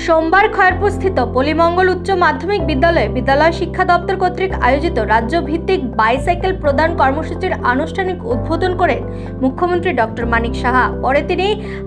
সোমবার খয়েরপুরস্থিত পলিমঙ্গল উচ্চ মাধ্যমিক বিদ্যালয়ে বিদ্যালয় শিক্ষা দপ্তর কর্তৃক আয়োজিত রাজ্য ভিত্তিক বাইসাইকেল প্রদান কর্মসূচির আনুষ্ঠানিক উদ্বোধন করেন মুখ্যমন্ত্রী ডক্টর মানিক সাহা। পরে তিনি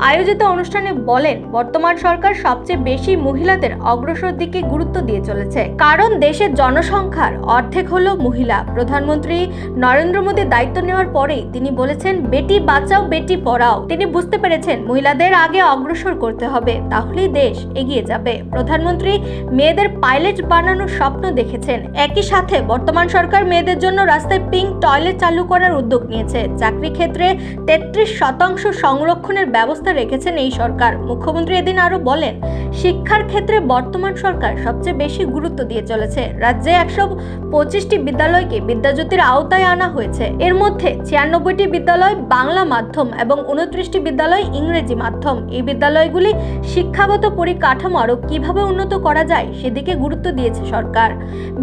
আয়োজিত অনুষ্ঠানে বলেন, বর্তমান সরকার সবচেয়ে বেশি মহিলাদের অগ্রসর দিকে গুরুত্ব দিয়ে চলেছে, কারণ দেশের জনসংখ্যার অর্ধেক হলো মহিলা। প্রধানমন্ত্রী নরেন্দ্র মোদী দায়িত্ব নেওয়ার পরেই তিনি বলেছেন, বেটি বাঁচাও বেটি পড়াও। তিনি বুঝতে পেরেছেন মহিলাদের আগে অগ্রসর করতে হবে, তাহলেই দেশ এগিয়ে যাবে। প্রধানমন্ত্রী মেয়েদের পাইলট বানানোর স্বপ্ন দেখেছেন। একই সাথে বর্তমান সরকার মেয়েদের জন্য রাস্তায় পিঙ্ক টয়লেট চালু করার উদ্যোগ নিয়েছে। চাকরি ক্ষেত্রে 33% সংরক্ষণের ব্যবস্থা রেখেছেন এই সরকার। মুখ্যমন্ত্রী এদিন আরো বলেন, শিক্ষার ক্ষেত্রে বর্তমান সরকার সবচেয়ে বেশি গুরুত্ব দিয়ে চলেছে। রাজ্যে 125টি বিদ্যালয়কে বিদ্যাজ্যোতির আওতায় আনা হয়েছে। এর মধ্যে 96টি বিদ্যালয় বাংলা মাধ্যম এবং 29টি বিদ্যালয় ইংরেজি মাধ্যম। এই বিদ্যালয়গুলি শিক্ষাগত পরিকাঠামো আরো কিভাবে উন্নত করা যায় সেদিকে গুরুত্ব দিয়েছে সরকার।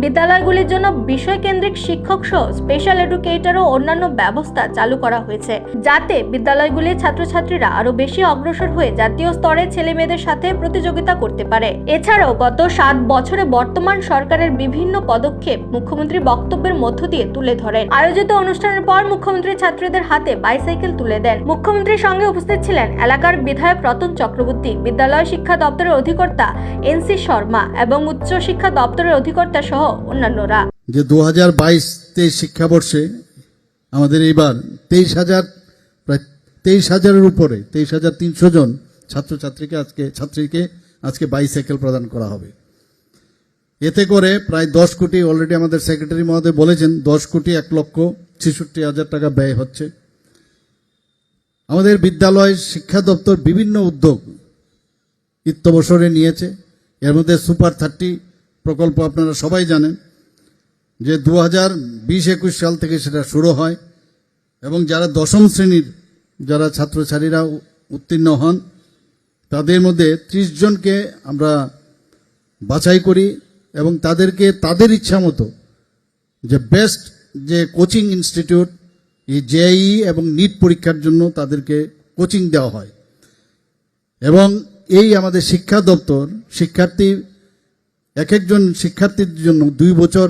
বিদ্যালয়গুলির জন্য বিষয়কেন্দ্রিক শিক্ষক সহ স্পেশাল এডুকেটর ও অন্যান্য ব্যবস্থা চালু করা হয়েছে, যাতে বিদ্যালয়গুলির ছাত্রছাত্রীরা আরো বেশি অগ্রসর হয়ে জাতীয় স্তরে ছেলে মেয়েদের সাথে প্রতিযোগিতা করতে পারে। এছাড়াও গত 7 বছরে বর্তমান সরকারের বিভিন্ন পদক্ষেপ মুখ্যমন্ত্রী বক্তব্যের মধ্য দিয়ে তুলে ধরেন। আয়োজিত অনুষ্ঠানের পর মুখ্যমন্ত্রী ছাত্রীদের হাতে বাইসাইকেল তুলে দেন। মুখ্যমন্ত্রীর সঙ্গে উপস্থিত ছিলেন এলাকার বিধায়ক রতন চক্রবর্তী, বিদ্যালয় শিক্ষা দপ্তরের অধিকর্তা এনসি শর্মা এবং উচ্চ শিক্ষা দপ্তরের অধিকর্তা সহ অন্যান্যরা। যে 2022-23 শিক্ষাবর্ষে আমাদের এবার 23,000 উপরে 23,300 জন ছাত্রীকে আজকে বাইসাইকেল প্রদান করা হবে। এতে করে প্রায় 10 কোটি, অলরেডি আমাদের সেক্রেটারি মহোদয় বলেছেন 10,61,66,000 টাকা ব্যয় হচ্ছে। আমাদের বিদ্যালয় শিক্ষা দপ্তর বিভিন্ন উদ্যোগ ইত্যবসরে নিয়েছে। এর মধ্যে সুপার 30 প্রকল্প আপনারা সবাই জানেন, যে 2020-21 সাল থেকে সেটা শুরু হয় এবং যারা 10ম শ্রেণীর যারা ছাত্রছাত্রীরা উত্তীর্ণ হন তাদের মধ্যে 30 জনকে আমরা বাছাই করি এবং তাদেরকে তাদের ইচ্ছা মতো যে বেস্ট যে কোচিং ইনস্টিটিউট, এই জেইই এবং নিট পরীক্ষার জন্য তাদেরকে কোচিং দেওয়া হয়। এবং এই আমাদের শিক্ষা দপ্তর এক একজন শিক্ষার্থীর জন্য 2 বছর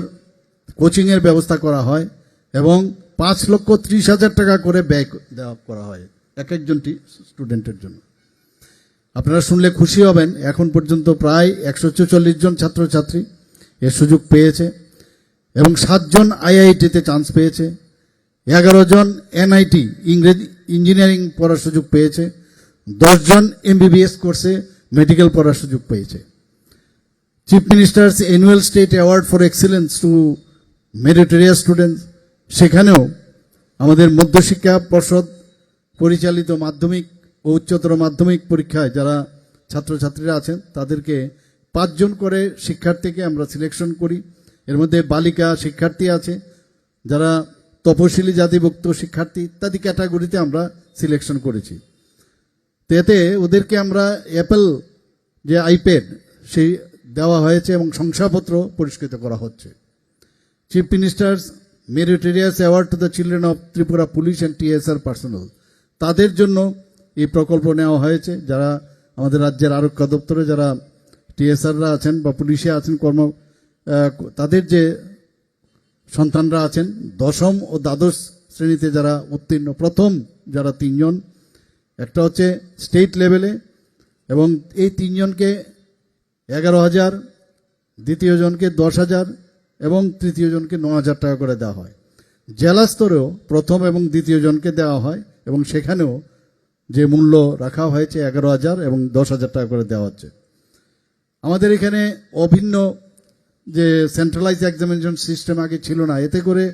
কোচিংয়ের ব্যবস্থা করা হয় এবং 5,30,000 টাকা করে ব্যয় দেওয়া করা হয় এক একজন স্টুডেন্টের জন্য। আপনারা শুনলে খুশি হবেন, এখন পর্যন্ত প্রায় 144 জন ছাত্রছাত্রী এর সুযোগ পেয়েছে এবং 7 জন আইআইটিতে চান্স পেয়েছে, 11 জন এনআইটি ইঞ্জিনিয়ারিং পড়ার সুযোগ পেয়েছে, 10 জন এমবিবিএস কোর্সে মেডিকেল পড়ার সুযোগ পেয়েছে। Chief minister's annual state award for excellence to meritorious students, সেখানেও আমাদের মধ্যশিক্ষা পর্ষদ পরিচালিত মাধ্যমিক ও উচ্চতর মাধ্যমিক পরীক্ষায় যারা ছাত্রছাত্রীরা আছেন তাদেরকে 5 জন করে শিক্ষার্থীকে আমরা সিলেকশন করি। এর মধ্যে বালিকা শিক্ষার্থী আছে, যারা তপশিলি জাতিভুক্ত শিক্ষার্থী ইত্যাদি ক্যাটাগরিতে আমরা সিলেকশন করেছি। তো এতে ওদেরকে আমরা অ্যাপেল যে আইপ্যাড সেই দেওয়া হয়েছে এবং শংসাপত্র পুরস্কৃত করা হচ্ছে। Chief ministers meritorious award to the children of Tripura police and TSR personal, তাদের জন্য এই প্রকল্প নেওয়া হয়েছে। যারা আমাদের রাজ্যের আরক্ষা দপ্তরে যারা টিএসআররা আছেন বা পুলিশে আছেন তাদের যে সন্তানরা আছেন 10ম ও দ্বাদশ শ্রেণীতে যারা উত্তীর্ণ, প্রথম যারা 3 জন, একটা হচ্ছে স্টেট লেভেলে এবং এই 3 জনকে 11,000, দ্বিতীয় জনকে 10,000 এবং তৃতীয় জনকে 9,000 টাকা করে দেওয়া হয়। জেলা স্তরেও প্রথম এবং দ্বিতীয় জনকে দেওয়া হয় এবং সেখানেও যে মূল্য রাখা হয়েছে 11,000 এবং 10,000 টাকা করে দেওয়া হচ্ছে। আমাদের এখানে অভিন্ন যে সেন্ট্রালাইজ এক্সামিনেশন সিস্টেম আগে ছিল না, এতে করে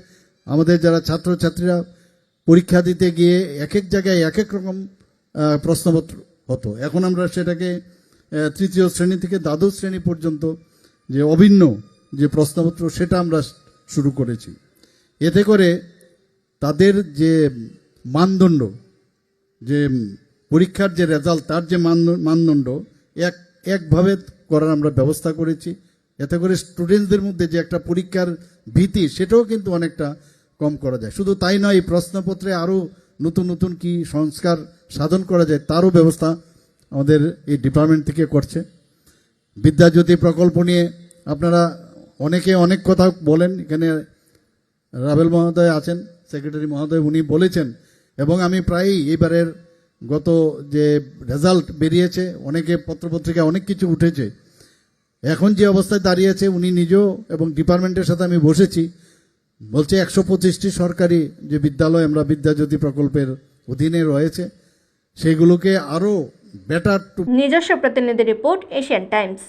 আমাদের যারা ছাত্রছাত্রীরা পরীক্ষা দিতে গিয়ে এক এক জায়গায় এক এক রকম প্রশ্নপত্র হতো। এখন আমরা সেটাকে 3য় শ্রেণী থেকে দ্বাদশ শ্রেণী পর্যন্ত যে অভিন্ন যে প্রশ্নপত্র সেটা আমরা শুরু করেছি। এতে করে তাদের যে মানদণ্ড, যে পরীক্ষার যে রেজাল্ট, তার যে মানদণ্ড একভাবে করার আমরা ব্যবস্থা করেছি। এতে করে স্টুডেন্টসদের মধ্যে যে একটা পরীক্ষার ভীতি সেটাও কিন্তু অনেকটা কম করা যায়। শুধু তাই নয়, এই প্রশ্নপত্রে আরও নতুন নতুন কি সংস্কার সাধন করা যায় তারও ব্যবস্থা আমাদের এই ডিপার্টমেন্ট থেকে করছে। বিদ্যাজ্যোতি প্রকল্প নিয়ে আপনারা অনেকে অনেক কথা বলেন। এখানে রাবেল মহোদয় আছেন, সেক্রেটারি মহোদয়, উনি বলেছেন এবং আমি প্রায়ই এবারের গত যে রেজাল্ট বেরিয়েছে, অনেকে পত্রপত্রিকায় অনেক কিছু উঠেছে। এখন যে অবস্থায় দাঁড়িয়েছে উনি নিজেও এবং ডিপার্টমেন্টের সাথে আমি বসেছি, বলছে 125টি সরকারি যে বিদ্যালয় আমরা বিদ্যাজ্যোতি প্রকল্পের অধীনে রয়েছে সেগুলোকে আরও বেটার টু নিজস্ব প্রতিনিধি রিপোর্ট, এশিয়ান টাইমস।